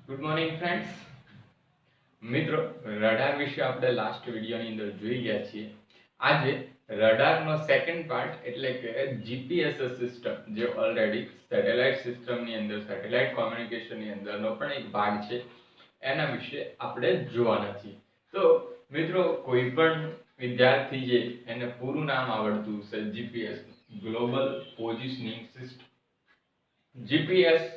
Good morning friends. મિત્રો, radar વિશે આપણે લાસ્ટ વિડીયોની અંદર જોઈ ગયા છીએ. આજે રડારનો સેકન્ડ પાર્ટ એટલે કે જીપીએસ સિસ્ટમ, જે ઓલરેડી સેટેલાઇટ સિસ્ટમની અંદર સેટેલાઇટ કોમ્યુનિકેશનની અંદરનો પણ એક ભાગ છે, એના વિશે આપણે જોવાના છીએ. તો મિત્રો, કોઈ પણ વિદ્યાર્થી જે એને પૂરું નામ આવડતું છે GPS, global positioning system. GPS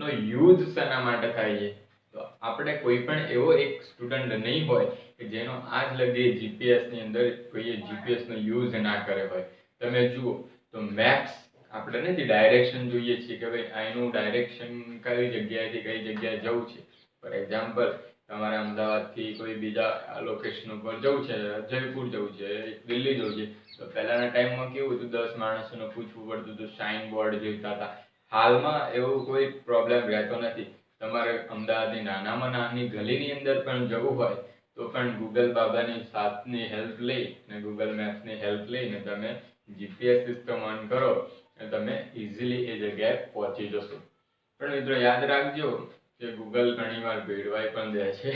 નો યુઝ શેના માટે થાય છે? તો આપણે કોઈ પણ એવો એક સ્ટુડન્ટ નહીં હોય કે જેનો આજ લગી જીપીએસ ની અંદર કોઈએ જીપીએસ નો યુઝ ના કરે હોય. તમે જુઓ તો મેપ્સ આપણે નથી ડાયરેક્શન જોઈએ છીએ કે ભાઈ અહીંનું ડાયરેક્શન કઈ જગ્યાએથી કઈ જગ્યાએ જવું છે. ફોર એક્ઝામ્પલ, તમારે અમદાવાદથી કોઈ બીજા લોકેશન ઉપર જવું છે, જયપુર જવું છે, દિલ્હી જવું છે, તો પહેલાના ટાઈમમાં કેવું હતું, 10 માણસોને પૂછવું પડતું હતું, સાઇન બોર્ડ જોઈતા હતા. હાલમાં એવું કોઈ પ્રોબ્લેમ રહેતો નથી. તમારે અમદાવાદની નાનામાં નાની ગલીની અંદર પણ જવું હોય તો પણ ગૂગલ બાબાની સાથની હેલ્પ લઈ અને ગૂગલ મેપ્સની હેલ્પ લઈને તમે જીપીએસ સિસ્ટમ ઓન કરો અને તમે ઇઝીલી એ જગ્યાએ પહોંચી જશો. પણ મિત્રો યાદ રાખજો કે ગૂગલ ઘણીવાર ભેળવાઈ પણ દે છે.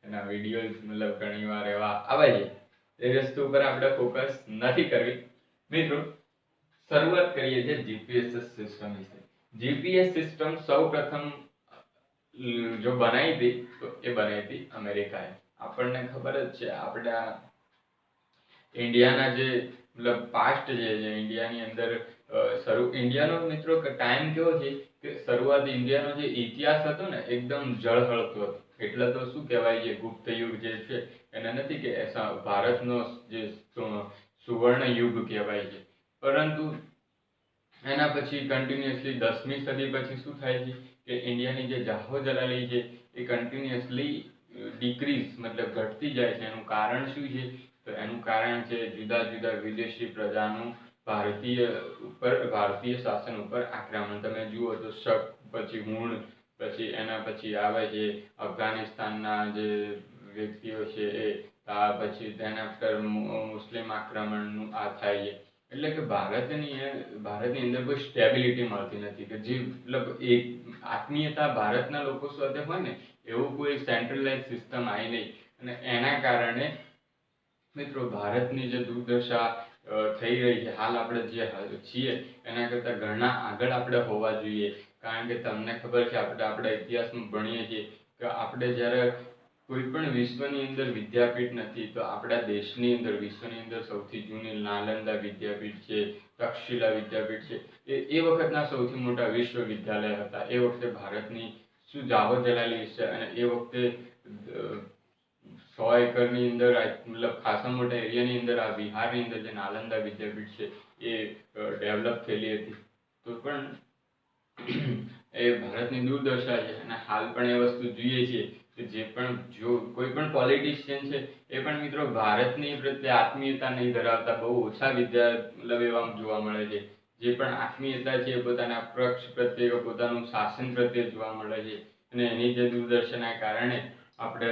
એના વિડીયોઝ મતલબ ઘણીવાર એવા આવે છે. એ વસ્તુ ઉપર આપણે ફોકસ નથી કરવી. મિત્રો, શરૂઆત કરીએ છીએ જીપીએસ સિસ્ટમ વિશે. જીપીએસ સિસ્ટમ સૌપ્રથમ જો બનાવી હતી તો એ બનાવી હતી અમેરિકાએ. આપણને ખબર જ છે, આપણા ઇન્ડિયાના જે મતલબ પાસ્ટ જે ઇન્ડિયાની અંદર ઇન્ડિયાનો મિત્રો ટાઈમ કેવો છે કે શરૂઆત ઇન્ડિયાનો જે ઇતિહાસ હતો ને એકદમ ઝળહળતો હતો. એટલે તો શું કહેવાય છે, ગુપ્ત યુગ જે છે એને નથી કે ભારતનો જે સુવર્ણ યુગ કહેવાય છે. પરંતુ એના પછી કન્ટિન્યુઅસલી 10મી સદી પછી શું થાય છે કે ઇન્ડિયાની જે જાહો જલાલી છે એ કન્ટિન્યુઅસલી ડિક્રીઝ મતલબ ઘટતી જાય છે. એનું કારણ શું છે? તો એનું કારણ છે જુદા જુદા વિદેશી પ્રજાનું ભારતીય શાસન ઉપર આક્રમણ. તમે જુઓ તો શક, પછી હુણ, પછી એના પછી આવે છે અફઘાનિસ્તાનના જે વ્યક્તિઓ છે એ, પછી તેના પર મુસ્લિમ આક્રમણનું આ થાય છે. એટલે કે ભારતની અંદર કોઈ સ્ટેબિલિટી મળતી નથી કે જે મતલબ એક આત્મીયતા ભારતના લોકો સાથે હોય ને એવું કોઈ સેન્ટ્રલાઇઝ સિસ્ટમ આવી નહીં. અને એના કારણે મિત્રો ભારતની જે દુર્દશા થઈ રહી છે, હાલ આપણે જે છીએ એના કરતાં ઘણા આગળ આપણે હોવા જોઈએ. કારણ કે તમને ખબર છે, આપણા ઇતિહાસમાં ભણીએ છીએ કે આપણે જ્યારે કોઈ પણ વિશ્વની અંદર વિદ્યાપીઠ નથી તો આપણા દેશની અંદર વિશ્વની અંદર સૌથી જૂની નાલંદા વિદ્યાપીઠ છે, તક્ષશિલા વિદ્યાપીઠ છે. એ વખતના સૌથી મોટા વિશ્વવિદ્યાલય હતા. એ વખતે ભારતની શું જાહો જલાલી છે. અને એ વખતે 100 એકરની અંદર મતલબ ખાસા મોટા એરિયાની અંદર આ બિહારની અંદર જે નાલંદા વિદ્યાપીઠ છે એ ડેવલપ થયેલી હતી. તો પણ એ ભારતની દુર્દશા છે. અને હાલ પણ એ વસ્તુ જોઈએ છીએ કે જે પણ જો કોઈ પણ પોલિટિશિયન છે એ પણ મિત્રો ભારતની પ્રત્યે આત્મીયતા નહીં ધરાવતા, બહુ ઓછા મતલબ એવા જોવા મળે છે. જે પણ આત્મીયતા છે એ પોતાના પક્ષ પ્રત્યે, પોતાનું શાસન પ્રત્યે જોવા મળે છે. અને એની જે દુર્દર્શનના કારણે આપણે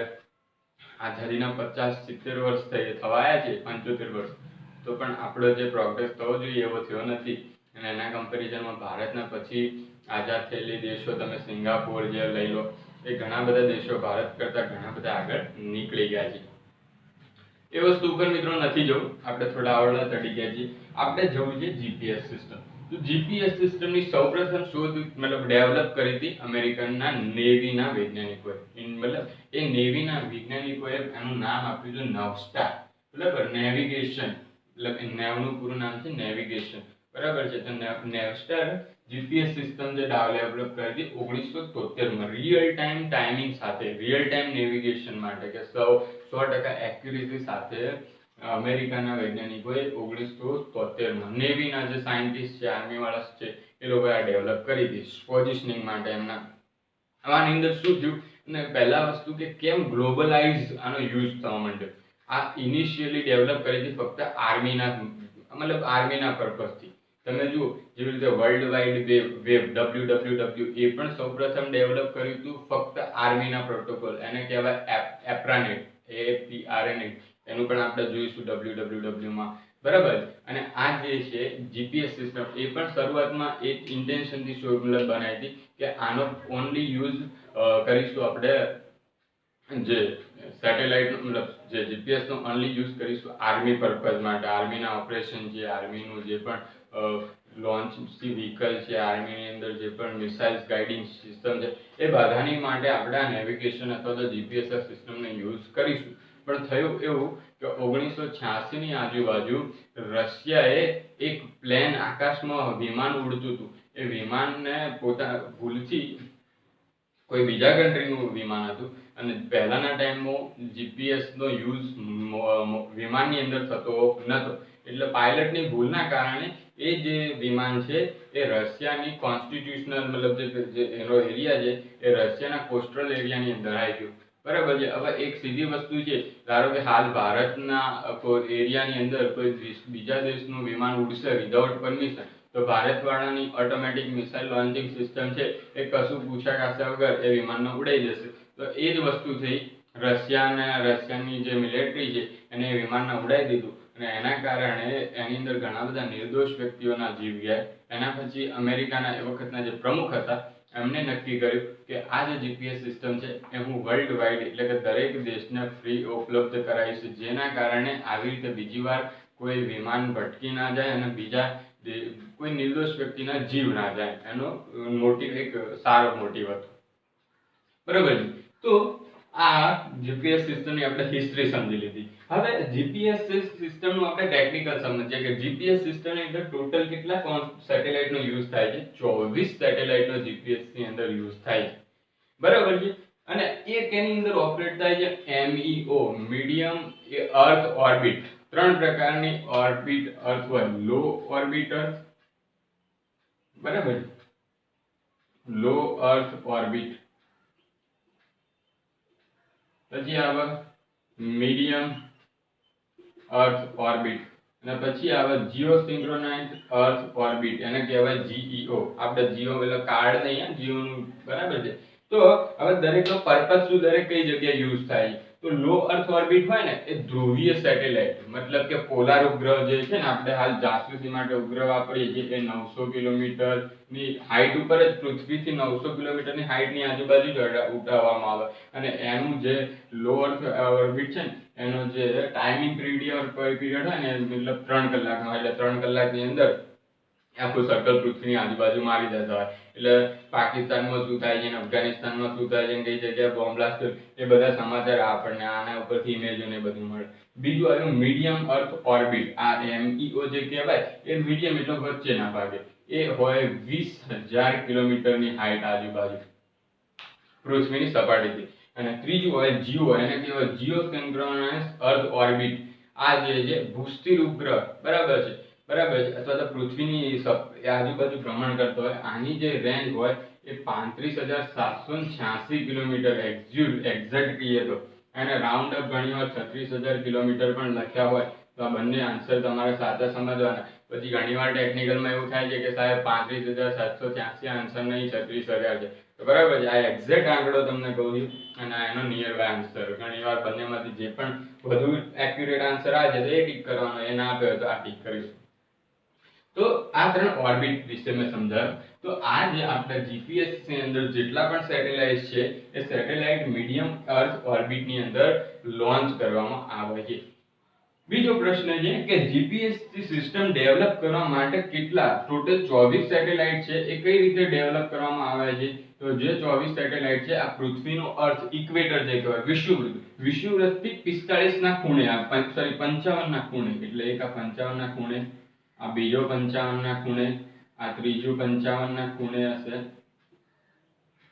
આઝાદીના 50-70 વર્ષ થવાયા છે, 75 વર્ષ, તો પણ આપણો જે પ્રોગ્રેસ થવો જોઈએ એવો થયો નથી. અને એના કમ્પેરિઝનમાં ભારતના પછી આઝાદ થયેલી દેશો, તમે સિંગાપોર જે લઈ લો, એ ઘણા બધા દેશો ભારત કરતાં ઘણા બધા આગળ નીકળી ગયા છે. એ વસ્તુ ઉપર મિત્રો નથી જવું, આપણે થોડા આવડા ચડી ગયા છીએ. આપણે જવું છે જીપીએસ સિસ્ટમ. તો જીપીએસ સિસ્ટમની સૌપ્રથમ શોધ મતલબ ડેવલપ કરી હતી અમેરિકનના નેવીના વૈજ્ઞાનિકોએ. મતલબ એ નેવીના વૈજ્ઞાનિકોએ એનું નામ આપ્યું હતું નવસ્ટાર. બરાબર, નેવિગેશન, મતલબ નેવનું પૂરું નામ છે નેવિગેશન. બરાબર છે. તો નેવસ્ટાર જીપીએસ સિસ્ટમ જે ડેવલપ કરી હતી 1973માં રિયલ ટાઈમ ટાઈમિંગ સાથે, રિયલ ટાઈમ નેવિગેશન માટે કે 100% એક્યુરેસી સાથે અમેરિકાના વૈજ્ઞાનિકોએ 1973માં નેવીના જે સાયન્ટિસ્ટ છે, આર્મી વાળા છે, એ લોકોએ આ ડેવલપ કરી હતી પોઝિશનિંગ માટે એમના. આની અંદર શું થયું? અને પહેલા વસ્તુ કે કેમ ગ્લોબલાઇઝ આનો યુઝ થવા માંડ્યો. આ ઇનિશિયલી ડેવલપ કરી હતી ફક્ત આર્મીના પર્પઝથી. તમે જુઓ જેવી રીતે વર્લ્ડ વાઇડ વેબ WWW એ પણ સૌપ્રથમ ડેવલપ કર્યું હતું ફક્ત આર્મીના પ્રોટોકોલ. એને કહેવાય એપ્રાનેટ, APRNet. એનું પણ આપણે જોઈશું WWWમાં. બરાબર. અને આ જે છે જીપીએસ સિસ્ટમ એ પણ શરૂઆતમાં એક ઇન્ટેન્શનથી બનાવી હતી કે આનો ઓનલી યુઝ કરીશું આપણે જે સેટેલાઇટ મતલબ જે જીપીએસ નો ઓનલી યુઝ કરીશું આર્મી પર્પઝ માટે, આર્મીના ઓપરેશન છે, આર્મીનું જે પણ લોન્ચ વ્હીકલ છે, આર્મીની અંદર જે પણ મિસાઇલ્સ ગાઇડિંગ સિસ્ટમ છે, એ બધાની માટે આપણે આ નેવિગેશન અથવા તો જીપીએસ સિસ્ટમને યુઝ કરીશું. પણ થયું એવું કે 1986 ની આજુબાજુ રશિયાએ એક પ્લેન આકાશમાં વિમાન ઉડતું હતું, એ વિમાનને ભૂલથી કોઈ બીજા કન્ટ્રીનું વિમાન હતું અને પહેલાના ટાઈમમાં જીપીએસ નો યુઝ વિમાનની અંદર થતો નતો, એટલે પાયલટની ભૂલના કારણે એ જે વિમાન છે એ રશિયાની કોન્સ્ટિટ્યુશનલ મતલબ જે એનો એરિયા છે એ રશિયાના કોસ્ટલ એરિયાની અંદર આવી ગયું. બરાબર છે. હવે એક સીધી વસ્તુ છે, ધારો કે હાલ ભારતના એરિયાની અંદર કોઈ બીજા દેશનું વિમાન ઉડશે વિધાઉટ પરમિશન, તો ભારતવાળાની ઓટોમેટિક મિસાઇલ લોન્ચિંગ સિસ્ટમ છે એ કશું પૂછા કાછા વગર એ વિમાનને ઉડાઈ જશે. તો એ જ વસ્તુ થઈ, રશિયાની જે મિલિટરી છે એને વિમાનને ઉડાઈ દીધું અને એના કારણે એની અંદર ઘણા બધા નિર્દોષ વ્યક્તિઓના જીવ ગયા. એના પછી અમેરિકાના એ વખતના જે પ્રમુખ હતા એમને નક્કી કર્યું કે આ જે જીપીએસ સિસ્ટમ છે એ હું વર્લ્ડ વાઇડ એટલે કે દરેક દેશને ફ્રી ઉપલબ્ધ કરાવીશ, જેના કારણે આવી રીતે બીજી વાર કોઈ વિમાન ભટકી ના જાય અને બીજા કોઈ નિર્દોષ વ્યક્તિના જીવ ના જાય. એનો મોટિવ એક સારો મોટિવ હતો. બરાબર. તો આ જીપીએસ સિસ્ટમની આપણે હિસ્ટ્રી સમજી લીધી. હવે જીપીએસ સિસ્ટમનું આપણે ટેકનિકલ સમજીએ કે જીપીએસ સિસ્ટમની અંદર ટોટલ કેટલા સેટેલાઇટનો યુઝ થાય છે? 24 સેટેલાઇટનો જીપીએસ ની અંદર યુઝ થાય છે. બરાબર છે. અને એ કેની અંદર ઓપરેટ થાય છે? MEO, મીડિયમ અર્થ ઓર્બિટ. ત્રણ પ્રકારની ઓર્બિટ અર્થ હોય, લો ઓર્બિટ અર્થ, બરાબર, લો અર્થ ઓર્બિટ, પછી આવે મીડિયમ અર્થ ઓર્બિટ અને પછી આવે જીઓસિંક્રોનાઇઝ અર્થ ઓર્બિટ, એને કહેવાય GEO. આપણે જીઓ એટલે કાર્ડ નહીં, જીઓ નું, બરાબર છે. તો હવે દરેકનો પર્પસ શું, દરેક કઈ જગ્યાએ યુઝ થાય? તો લો અર્થ ઓર્બિટ હોય ને એ ધ્રુવીય સેટેલાઇટ, મતલબ કે પોલાર ઉપગ્રહ જે છે ને, આપણે હાલ જાસૂસી માટે ઉપગ્રહ વાપરીએ છીએ એ 900 કિલોમીટર ની હાઈટ ઉપર જ, પૃથ્વીથી 900 કિલોમીટર ની હાઈટ ની આજુબાજુ જ ઉડાવવામાં આવે અને એનું જે લો અર્થ ઓર્બિટ છે ને એનો જે ટાઈમિંગ પીરિયડ હોય ને મતલબ 3 કલાકનો, એટલે 3 કલાકની અંદર આખું સર્કલ પૃથ્વીની આજુબાજુ મારી દેતા હોય. એટલે પાકિસ્તાનમાં શું થાય છે ને અફઘાનિસ્તાનમાં શું થાય છે ને કઈ જગ્યાએ બોમ્બ બ્લાસ્ટ, એ બધા સમાચાર આપણને આના ઉપરથી ઇમેજો ને બધું મળે. બીજું આવ્યું મીડિયમ અર્થ ઓર્બિટ. આ MEO જે કહેવાય એ મીડિયમ એટલે વચ્ચેના ભાગે, એ હોય 20,000 કિલોમીટરની હાઈટ આજુબાજુ પૃથ્વીની સપાટીથી. અને ત્રીજું હોય જીઓ, એને કહેવાય જીઓસિંક્રોનાઇઝ અર્થ ઓર્બિટ. આ જે છે ભૂસ્થિર ઉપગ્રહ, બરાબર છે, અથવા તો પૃથ્વીની આજુબાજુ ભ્રમણ કરતો હોય. આની જે રેન્જ હોય એ 35,786 કિલોમીટર એક્ઝેક્ટ કહીએ તો, અને રાઉન્ડ અપ ઘણી વાર 36,000 કિલોમીટર પણ લખ્યા હોય. તો આ બંને આન્સર તમારે સાચા સમજવાના. પછી ઘણીવાર ટેકનિકલમાં એવું થાય છે કે સાહેબ 35,786 આન્સર નહીં, 36,000 છે. તો બરાબર છે, આ એક્ઝેક્ટ આંકડો તમને કહું છું અને એનો નિયર બાય આન્સર. ઘણીવાર બંનેમાંથી જે પણ વધુ એક્યુરેટ આન્સર આવે છે તો એ ટીક કરવાનો, એ ના આપ્યો તો આ ટીક કરીશું. તો આ ત્રણ ઓર્બિટ વિશે મેં સમજાવ્યું. તો આ જે આપણે જીપીએસ ની અંદર જેટલા પણ સેટેલાઇટ છે એ સેટેલાઇટ મીડિયમ અર્થ ઓર્બિટ ની અંદર લોન્ચ કરવામાં આવે છે. બીજો પ્રશ્ન છે કે જીપીએસ સિસ્ટમ ડેવલપ કરવા માટે કેટલા, ટોટલ 24 સેટેલાઇટ છે, એ કઈ રીતે ડેવલપ કરવામાં આવે છે? તો જે 24 સેટેલાઇટ છે આ પૃથ્વીનો અર્થ ઇક્વેટર જે કહેવાય, વિષુવવૃત્તથી 45 ના ખૂણે, 55 ના ખૂણે, એટલે એક આ 55 ના ખૂણે, આ બીજો 55 ના ખૂણે, આ ત્રીજું 55 ના ખૂણે હશે,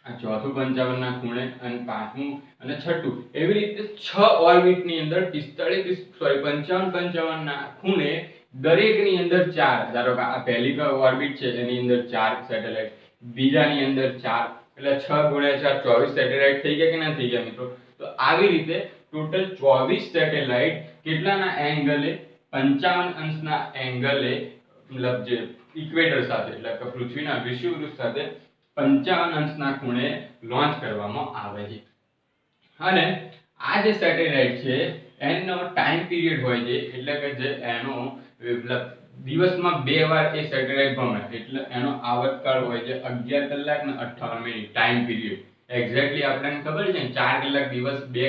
આ ચોથું 55 ના ખૂણે અને પાંચમું અને છઠ્ઠું. એવી રીતે 6 ઓર્બિટ ની અંદર 55 ના ખૂણે દરેકની અંદર 4, ધારો કે આ પહેલી ઓર્બિટ છે એની અંદર 4 સેટેલાઇટ, બીજાની અંદર 4, એટલે 6 ગુણ્યા 4 24 સેટેલાઇટ થઈ ગયા કે ના થઈ ગયા મિત્રો? તો આવી રીતે ટોટલ 24 સેટેલાઇટ કેટલાના એંગલે, 55 અંશના એંગલે, મતલબ જે ઇક્વેટર સાથે એટલે કે પૃથ્વીના વિષુવવૃત્ત સાથે 55 અંશના ખૂણે લોન્ચ કરવામાં આવે છે. અને આ જે સેટેલાઇટ છે એનો ટાઈમ પીરિયડ હોય છે, એટલે કે જે એનો દિવસમાં 2 વાર એ સેટેલાઇટ ભમે, એટલે એનો આવર્તકાળ હોય છે 11 કલાક ને 58 મિનિટ ટાઈમ પીરિયડ. એક્ઝેક્ટલી આપણને ખબર છે ને 4 કલાક દિવસ બે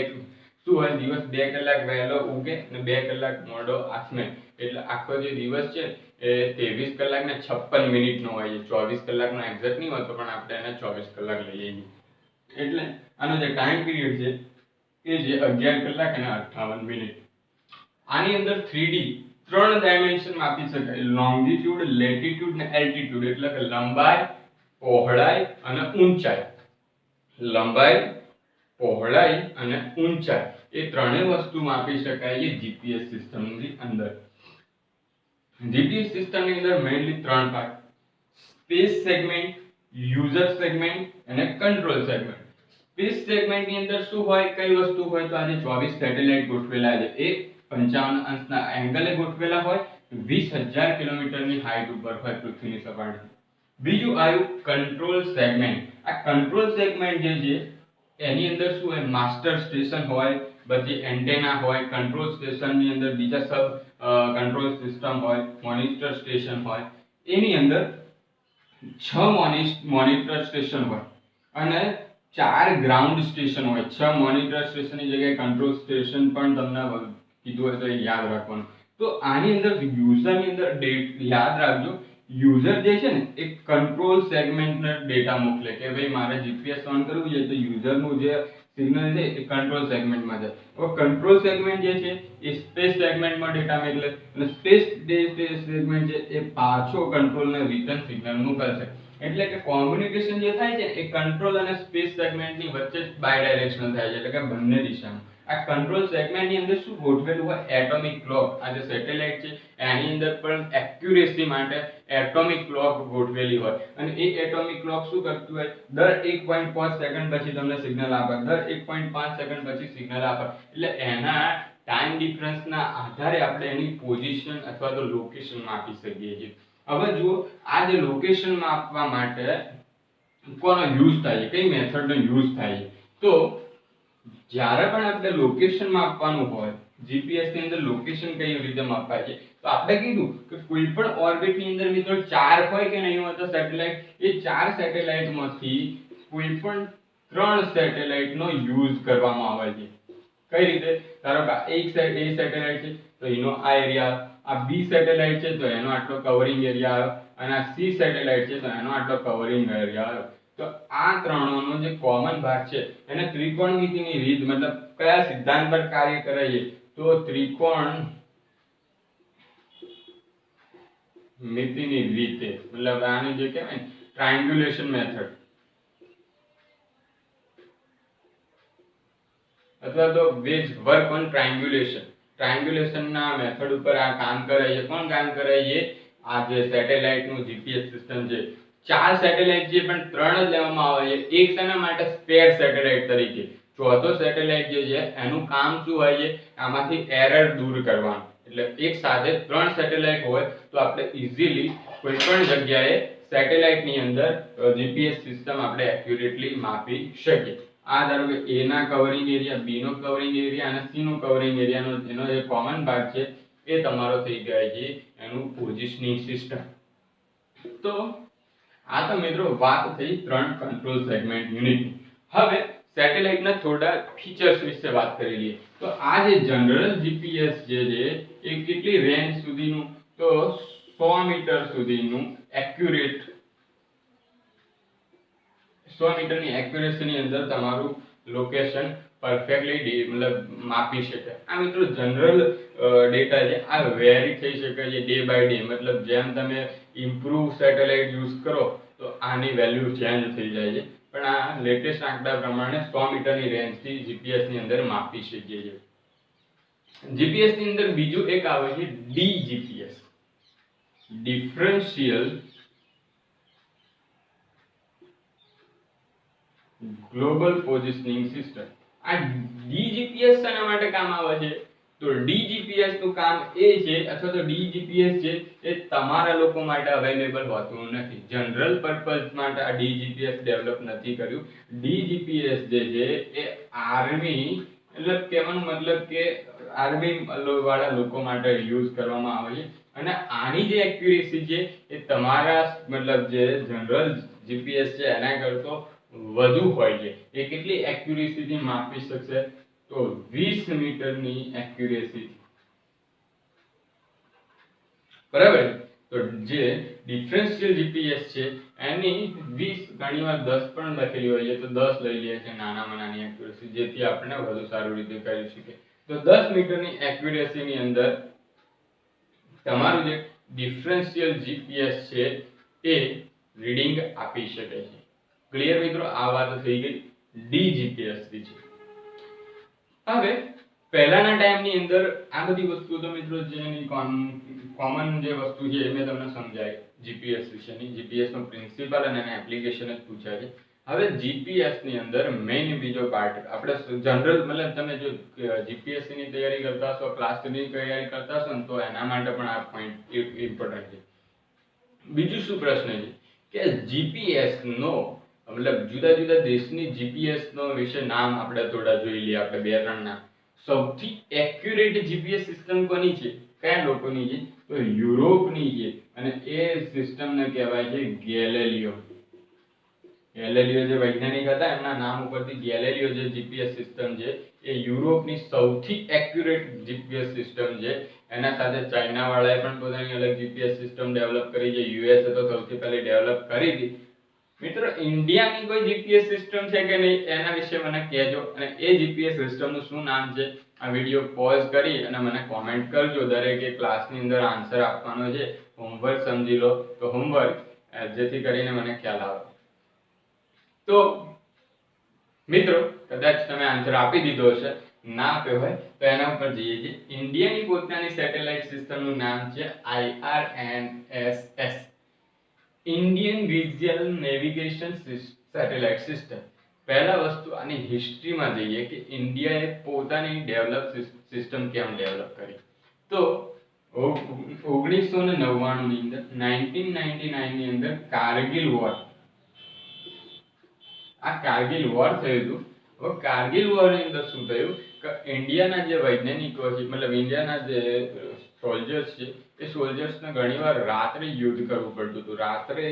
શું હોય, દિવસ 2 કલાક વહેલો ઉગે અને 2 કલાક મોડો આથમે, એટલે આખો જે દિવસ છે એ 23 કલાક ને 56 મિનિટનો હોય છે. 24 કલાકનો એક્ઝેક્ટ નહીં હોતો પણ આપણે એને 24 કલાક લઈએ છીએ. એટલે આનો જે ટાઈમ પીરિયડ છે એ જે 11 કલાક અને 58 મિનિટ. આની અંદર 3D 3 ડાયમેન્શન આપી શકાય, લોંગિટ્યુડ, લેટિટ્યુડ ને એલ્ટિટ્યુડ, એટલે કે લંબાઈ, પહોળાઈ અને ઊંચાઈ. લંબાઈ, પહોળાઈ અને ઊંચાઈ એ ત્રણેય વસ્તુ માપી શકાય છે જીપીએસ સિસ્ટમની અંદર. જીપીએસ સિસ્ટમની અંદર mainly 3 part: space segment, user segment અને કંટ્રોલ સેગમેન્ટ. સ્પેસ સેગમેન્ટની અંદર શું હોય, કઈ વસ્તુ હોય, તો આજે 24 સેટેલાઇટ ગોઠવેલા છે, એ 55 અંશના એંગલે ગોઠવેલા હોય, 20,000 કિલોમીટરની હાઈટ ઉપર હોય પૃથ્વીની સપાટી. બીજું આવ્યું કંટ્રોલ સેગમેન્ટ. આ કંટ્રોલ સેગમેન્ટ જે છે એની અંદર શું હોય, માસ્ટર સ્ટેશન હોય, પછી એન્ટેના હોય, કંટ્રોલ સ્ટેશનની અંદર બીજા સબ કંટ્રોલ સિસ્ટમ હોય, મોનિટર સ્ટેશન હોય. એની અંદર 6 મોનિટર સ્ટેશન હોય અને 4 ગ્રાઉન્ડ સ્ટેશન હોય. 6 મોનિટર સ્ટેશનની જગ્યાએ કંટ્રોલ સ્ટેશન પણ તમને કીધું હોય તો યાદ રાખવાનું. તો આની અંદર યુઝરની અંદર યાદ રાખજો, યુઝર જે છે ને એ કંટ્રોલ સેગમેન્ટને ડેટા મોકલે કે ભાઈ મારે જીપીએસ ઓન કરવું છે તો યુઝરનું જે સિગ્નલ છે એ કંટ્રોલ સેગમેન્ટમાં જાય. હવે કંટ્રોલ સેગમેન્ટ જે છે એ સ્પેસ સેગમેન્ટમાં ડેટા મોકલે અને સ્પેસ સેગમેન્ટ છે એ પાછો કંટ્રોલને રિટર્ન સિગ્નલ મોકલશે. એટલે કે કોમ્યુનિકેશન જે થાય છે એ કંટ્રોલ અને સ્પેસ સેગમેન્ટની વચ્ચે બાયડાયરેક્શનલ થાય છે, એટલે કે બંને દિશામાં. આ કંટ્રોલ સેગમેન્ટની અંદર શું ગોઠવેલું હોય, એટોમિક ક્લોક. આ જે સેટેલાઇટ છે એની અંદર પણ એક્યુરેસી માટે એટોમિક ક્લોક ગોઠવેલી હોય અને એ એટોમિક ક્લોક શું કરતું હોય, દર 1.5 સેકન્ડ પછી તમને સિગ્નલ આપે, દર 1.5 સેકન્ડ પછી સિગ્નલ આપે. એટલે એના ટાઈમ ડિફરન્સના આધારે આપણે એની પોઝિશન અથવા તો લોકેશન માપી શકીએ છીએ. હવે જુઓ, આ જે લોકેશન માપવા માટે કોનો યુઝ થાય છે, કઈ મેથડનો યુઝ થાય છે, તો જ્યારે પણ આપણે લોકેશન માપવાનું હોય, જીપીએસ ની અંદર લોકેશન કઈ રીતે માપાય છે, તો આપણે કીધું કે કોઈ પણ ઓર્બિટ ની અંદર મિત્રો 4 હોય કે નહીં હોય તો સેટેલાઇટ, એ 4 સેટેલાઇટ માંથી કોઈ પણ 3 સેટેલાઇટ નો યુઝ કરવામાં આવે છે. કઈ રીતે, ધારો કે એક સેટેલાઇટ છે તો એનો આ એરિયા, આ બી સેટેલાઇટ છે તો એનો આટલો કવરિંગ એરિયા આવ્યો અને આ સી સેટેલાઇટ છે તો એનો આટલો કવરિંગ એરિયા આવ્યો. તો આ ત્રણનો જે કોમન ભાગ છે એને ત્રિકોણમિતિની રીત, મતલબ કયા સિદ્ધાંત પર કાર્ય કરે છે, તો ત્રિકોણમિતિની રીતે, મતલબ આની જે કહેવાય ટ્રાયંગ્યુલેશન મેથડ અથવા તો બેઝ વર્ક ઓન ટ્રાયંગ્યુલેશન. ટ્રાયંગ્યુલેશન ના મેથડ ઉપર આ કામ કરે છે. કોણ કામ કરે છે? આ જે સેટેલાઇટ નું જીપીએસ સિસ્ટમ છે, 4 સેટેલાઇટ છે પણ 3 જ લેવામાં આવે છે. એક શેના માટે? સ્પેર સેટેલાઇટ તરીકે. ચોથો સેટેલાઇટ જે છે એનું કામ શું હોય છે? આમાંથી એરર દૂર કરવાનું. એટલે એક સાથે 3 સેટેલાઇટ હોય તો આપણે ઈઝીલી કોઈ પણ જગ્યાએ સેટેલાઇટ ની અંદર જીપીએસ સિસ્ટમ આપણે એક્યુરેટલી માપી શકીએ. આ ધારો કે A ના કવરિંગ એરિયા, B નો કવરિંગ એરિયા અને C નો કવરિંગ એરિયાનો એનો જે કોમન ભાગ છે એ તમારો થઈ જાય છે એનું પોઝિશનિંગ સિસ્ટમ. તો આ તો મિત્રો વાત થઈ 3 કંટ્રોલ સેગમેન્ટ યુનિટની. હવે સેટેલાઇટના થોડા ફીચર્સ વિશે વાત કરી લઈએ. તો આ જે જનરલ જીપીએસ જે છે એ કેટલી રેન્જ સુધીનું, તો 100 મીટર સુધીનું એક્યુરેટ, 100 મીટરની એક્યુરેસીની અંદર તમારું લોકેશન પરફેક્ટલી મતલબ માપી શકે. આ મિત્રો જનરલ ડેટા છે, આ વેરી થઈ શકે છે ડે બાય ડે. મતલબ જેમ તમે ઇમ્પ્રૂવ સેટેલાઇટ યુઝ કરો તો આની વેલ્યુ ચેન્જ થઈ જાય છે, પણ આ લેટેસ્ટ આંકડા પ્રમાણે 100 મીટરની રેન્જથી જીપીએસ ની અંદર માપી શકીએ છીએ. જીપીએસ ની અંદર બીજું એક આવે છે ડીજીપીએસ, ડિફરન્શિયલ ગ્લોબલ પોઝિશનિંગ સિસ્ટમ. આ ડીજીપીએસ શેના માટે કામ આવે છે? તો ડીજીપીએસ નું કામ એ છે, અથવા તો ડીજીપીએસ છે એ તમારા લોકો માટે અવેલેબલ હોતું નથી. જનરલ પર્પઝ માટે આ ડીજીપીએસ ડેવલપ નથી કર્યું. ડીજીપીએસ જે છે એ આર્મી, એટલે કહેવાનો મતલબ કે આર્મી વાળા લોકો માટે યુઝ કરવામાં આવે છે અને આની જે એક્યુરેસી છે એ તમારા મતલબ જે જનરલ જીપીએસ છે એના કરતો વધુ હોય છે. એ કેટલી એક્યુરેસીથી માપી શકશે? તો 20 મીટરની એક્યુરેસી. બરાબર. તો જે ડિફરન્શિયલ જીપીએસ છે એની 20 ઘણીવાર 10 પણ લખેલી હોય છે, તો 10 લઈ લે છે નાનામાં નાની એક્યુરેસી, જેથી આપણે વધુ સારું રીતે કરી શકીએ. તો 10 મીટરની એક્યુરેસીની અંદર તમારું જે ડિફરન્શિયલ જીપીએસ છે એ રીડિંગ આપી શકે છે. ક્લિયર મિત્રો? આ વાત થઈ ગઈ ડી જીપીએસ થી છે. હવે પહેલાના ટાઈમની અંદર આ બધી વસ્તુઓ તો મિત્રો જેની કોમન જે વસ્તુ છે એ મેં તમને સમજાવી જીપીએસ વિશેની. જીપીએસ નો પ્રિન્સિપલ અને એના એપ્લિકેશન જ પૂછાય છે. હવે જીપીએસ ની અંદર મેઇન બીજો પાર્ટ આપણે જનરલ, મતલબ તમે જો જીપીએસસી ની તૈયારી કરતા હશો, ક્લાસ 3 ની તૈયારી કરતા હશો ને, તો એના માટે પણ આ પોઈન્ટ ઇમ્પોર્ટન્ટ છે. બીજું શું પ્રશ્ન છે કે જીપીએસ નો મતલબ જુદા જુદા દેશની જીપીએસ નો વિશે નામ આપણે થોડા જોઈ લઈએ. આપણે 2-3 નામ. સૌથી એક્યુરેટ જીપીએસ સિસ્ટમ કોની છે? કયા લોકોની છે? તો યુરોપની છે. અને એ સિસ્ટમને કહેવાય છે ગેલેલિયો. ગેલેલિયો જે વૈજ્ઞાનિક હતા એમના નામ ઉપરથી ગેલેલિયો જે જીપીએસ સિસ્ટમ છે એ યુરોપની સૌથી એક્યુરેટ જીપીએસ સિસ્ટમ છે. એના સાથે ચાઇના વાળાએ પણ પોતાની અલગ જીપીએસ સિસ્ટમ ડેવલપ કરી છે. યુએસએ તો સૌથી પહેલી ડેવલપ કરી હતી. મિત્રો ઇન્ડિયાની કોઈ જીપીએસ સિસ્ટમ છે કે નહીં એના વિશે મને કહેજો, અને એ જીપીએસ સિસ્ટમનું શું નામ છે આ વિડિયો પોઝ કરી અને મને કોમેન્ટ કરજો. દરેકે ક્લાસની અંદર આન્સર આપવાનો છે. હોમવર્ક સમજી લો તો હોમવર્ક, જેથી કરીને મને ખ્યાલ આવે. તો મિત્રો કદાચ તમે આન્સર આપી દીધો હશે, ના આપ્યો હોય તો એના ઉપર જઈએ છીએ. ઇન્ડિયાની પોતાની સેટેલાઇટ સિસ્ટમનું નામ છે IRNSS, Indian regional navigation satellite system. પહેલા વસ્તુ આની હિસ્ટ્રીમાં જઈએ કે ઇન્ડિયાએ પોતાની ડેવલપ સિસ્ટમ કેમ ડેવલપ કરી. તો 1999 ની અંદર 1999 ની અંદર કારગિલ વોર, આ કારગિલ વોર થયું હતું. હવે કારગિલ વોર ની અંદર શું થયું કે ઇન્ડિયાના જે વૈજ્ઞાનિકો છે, મતલબ ઇન્ડિયાના જે સોલ્જર્સ છે, એ સોલ્જર્સને ઘણીવાર રાત્રે યુદ્ધ કરવું પડતું હતું. રાત્રે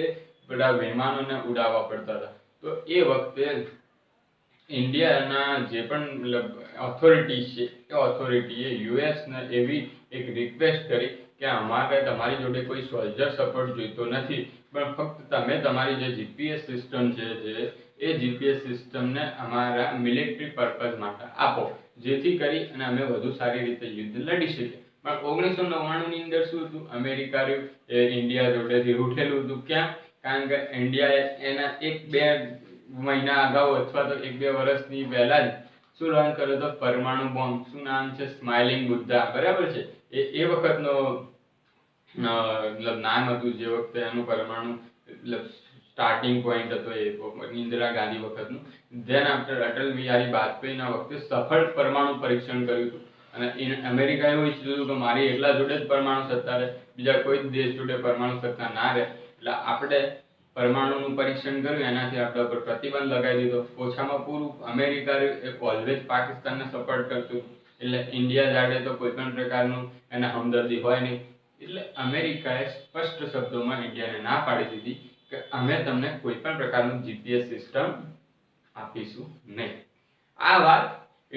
બધા વિમાનોને ઉડાવવા પડતા હતા. તો એ વખતે ઇન્ડિયાના જે પણ મતલબ ઓથોરિટી છે એ ઓથોરિટીએ યુએસને એવી એક રિક્વેસ્ટ કરી કે અમારે તમારી જોડે કોઈ સોલ્જર સપોર્ટ જોઈતો નથી, પણ ફક્ત તમે તમારી જે જીપીએસ સિસ્ટમ છે એ જીપીએસ સિસ્ટમને અમારા મિલિટરી પર્પઝ માટે આપો, જેથી કરી અને અમે વધુ સારી રીતે યુદ્ધ લડી શકીએ. પણ 1999 ની અંદર શું હતું? અમેરિકા ઇન્ડિયા જોડેથી ઉઠેલું હતું. ક્યાં? કારણ કે ઇન્ડિયાએ એના 1-2 મહિના અગાઉ અથવા તો 1-2 વર્ષની પહેલા જ શું લોન્ચ કર્યો હતો? પરમાણુ બોમ્બ. શું નામ છે? સ્માઇલિંગ બુદ્ધા. બરાબર છે. એ વખતનો મતલબ નામ હતું, જે વખતે એનું પરમાણુ મતલબ સ્ટાર્ટિંગ પોઈન્ટ હતો એ ઇન્દિરા ગાંધી વખતનું. ધેન આફ્ટર અટલ બિહારી વાજપેયીના વખતે સફળ પરમાણુ પરીક્ષણ કર્યું હતું. અને અમેરિકા એવું ઈચ્છતું હતું કે મારી એટલા જોડે જ પરમાણુ સત્તા રહે, બીજા કોઈ દેશ જોડે પરમાણુ સત્તા ના રહે. એટલે આપણે પરમાણુનું પરીક્ષણ કર્યું, એનાથી આપણા ઉપર પ્રતિબંધ લગાવી દીધો. ઓછામાં પૂરું અમેરિકા ઓલવેઝ પાકિસ્તાનને સપોર્ટ કરતું, એટલે ઇન્ડિયા જાડે તો કોઈ પણ પ્રકારનું એને હમદર્દી હોય નહીં. એટલે અમેરિકાએ સ્પષ્ટ શબ્દોમાં ઇન્ડિયાને ના પાડી દીધી કે અમે તમને કોઈ પણ પ્રકારનું જીપીએસ સિસ્ટમ આપીશું નહીં. આ વાત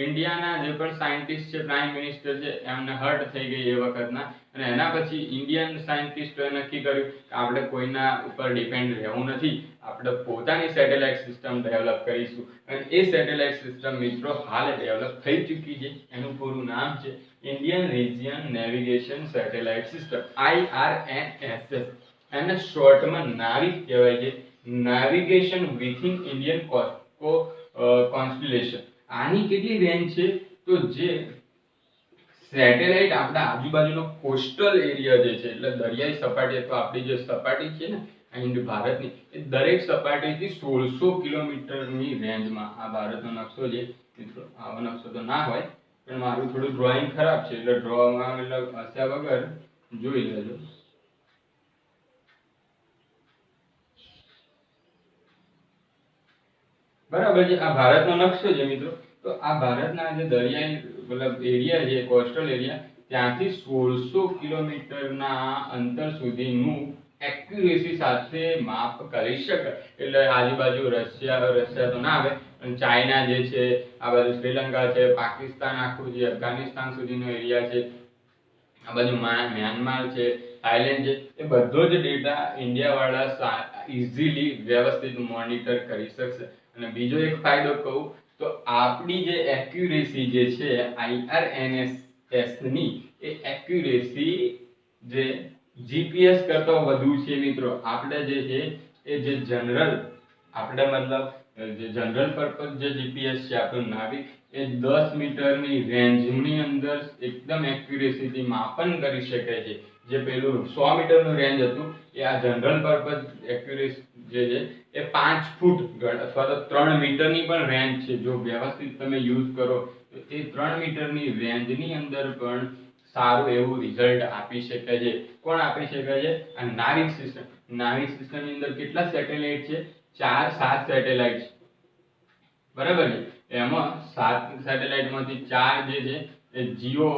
ઇન્ડિયાના જે પણ સાયન્ટિસ્ટ છે, પ્રાઇમ મિનિસ્ટર છે, એમને હર્ટ થઈ ગઈ એ વખતના. અને એના પછી ઇન્ડિયન સાયન્ટિસ્ટોએ નક્કી કર્યું કે આપણે કોઈના ઉપર ડિપેન્ડ રહેવું નથી, આપણે પોતાની સેટેલાઇટ સિસ્ટમ ડેવલપ કરીશું. અને એ સેટેલાઇટ સિસ્ટમ મિત્રો હાલ ડેવલપ થઈ ચૂકી છે. એનું પૂરું નામ છે Indian region navigation satellite system, IRNSS. એને શોર્ટમાં નાવિક કહેવાય છે, નેવિગેશન વિથિન ઇન્ડિયન કોન્સ્ટિલેશન. આની કેટલી રેન્જ છે? તો જે સેટેલાઇટ આપણા આજુબાજુનો કોસ્ટલ એરિયા જે છે, એટલે દરિયાઈ સપાટી અથવા આપણી જે સપાટી છે ને અહીં ભારતની, એ દરેક સપાટીથી 1600 કિલોમીટરની રેન્જમાં આ ભારતનો નકશો છે. મિત્રો આવો નકશો તો ના હોય, પણ મારું થોડું ડ્રોઈંગ ખરાબ છે, એટલે ડ્રોમાં મતલબ હસ્યા વગર જોઈ લેજો. બરાબર છે. આ ભારતનો નકશો છે મિત્રો. તો આ ભારતના જે દરિયાઈ મતલબ એરિયા છે, કોસ્ટલ એરિયા, ત્યાંથી 1600 કિલોમીટરના અંતર સુધીનું એક્યુરેસી સાથે માપ કરી શકે. એટલે આજુબાજુ રશિયા તો ના આવે, પણ ચાઇના જે છે, આ બાજુ શ્રીલંકા છે, પાકિસ્તાન આખું જે અફઘાનિસ્તાન સુધીનો એરિયા છે, આ બાજુ મ્યાનમાર છે, થાઈલેન્ડ છે, એ બધો જ ડેટા ઇન્ડિયા વાળા ઇઝીલી વ્યવસ્થિત મોનિટર કરી શકશે. અને બીજો એક ફાયદો કહું તો આપણી જે એક્યુરેસી જે છે IRNSS ની, એ એક્યુરેસી જે જીપીએસ કરતા વધુ છે મિત્રો. આપણે જે છે એ જે જનરલ, આપણે મતલબ જે જનરલ પર્પઝ જે જીપીએસ છે આપણું નાવિક, એ 10 મીટરની રેન્જની અંદર એકદમ એક્યુરેસીથી માપન કરી શકે છે. જે પેલું 100 મીટરનું રેન્જ હતું, એ આ જનરલ પર્પઝ એક્યુરેસી જે છે એ 5 ફૂટ અથવા તો 3 મીટરની પણ રેન્જ છે. જો વ્યવસ્થિત તમે યુઝ કરો તો એ 3 મીટરની રેન્જની અંદર પણ સારું એવું રિઝલ્ટ આપી શકે છે. કોણ આપી શકે છે? આ નાવિક સિસ્ટમ. નાવિક સિસ્ટમની અંદર કેટલા સેટેલાઇટ છે? 4-7 સેટેલાઇટ છે, બરાબર ને? એમાં 7 સેટેલાઇટમાંથી 4 જે છે એ Jio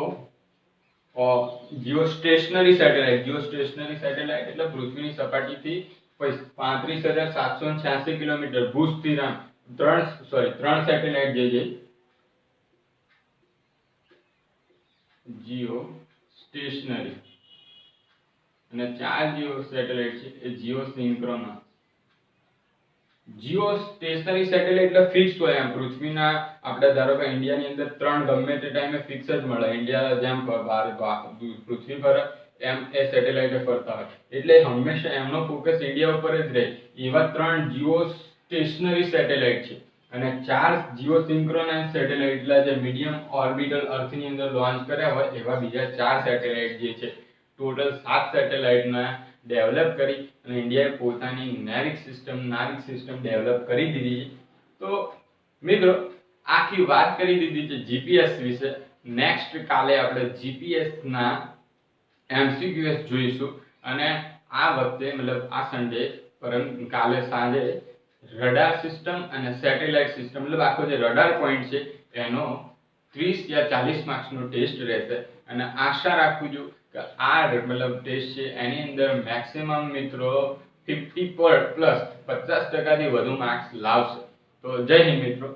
stationary satellite. Geostationary satellite એટલે પૃથ્વીની સપાટીથી 35,786 કિલોમીટર ભૂસ્થિરાંક. 3 સેટેલાઇટ જે છે જીઓ સ્ટેશનરી, અને 4 જીઓ સેટેલાઇટ છે એ geosynchronous. Geostationary satellite એટલે ફિક્સ હોય. એમ પૃથ્વીના આપણે ધારો કે ઇન્ડિયાની અંદર 3 ગમે તે ટાઈમે ફિક્સ જ મળે. ઇન્ડિયા જેમ પૃથ્વી પર એમ એ સેટેલાઇટ ફરતા હોય, એટલે હંમેશા એમનો ફોકસ ઇન્ડિયા ઉપર જ રહે. એવા 3 જીઓ સ્ટેશનરી સેટેલાઇટ છે. અને 4 જીઓ સિંક્રોનસ સેટેલાઇટ એટલે જે મીડિયમ ઓર્બિટલ અર્થની અંદર લોન્ચ કર્યા હોય એવા બીજા 4 સેટેલાઇટ જે છે. ટોટલ 7 સેટેલાઇટના ડેવલપ કરી અને ઇન્ડિયાએ પોતાની નાવિક સિસ્ટમ ડેવલપ કરી દીધી. તો મિત્રો આખી વાત કરી દીધી છે જીપીએસ વિશે. નેક્સ્ટ કાલે આપણે જીપીએસ ના એમસીક્યુએસ જોઈશું. અને આ વખતે મતલબ આ સન્ડે પરંતુ કાલે સાંજે રડાર સિસ્ટમ અને સેટેલાઇટ સિસ્ટમ, મતલબ આખો જે રડાર પોઈન્ટ છે એનો 30 યા 40 માર્ક્સનો ટેસ્ટ રહેશે. અને આશા રાખું છું કે આ મતલબ ટેસ્ટ છે એની અંદર મેક્સિમમ મિત્રો 50 પ્લસ 50% વધુ માર્ક્સ લાવશે. તો જય હિન્દ મિત્રો.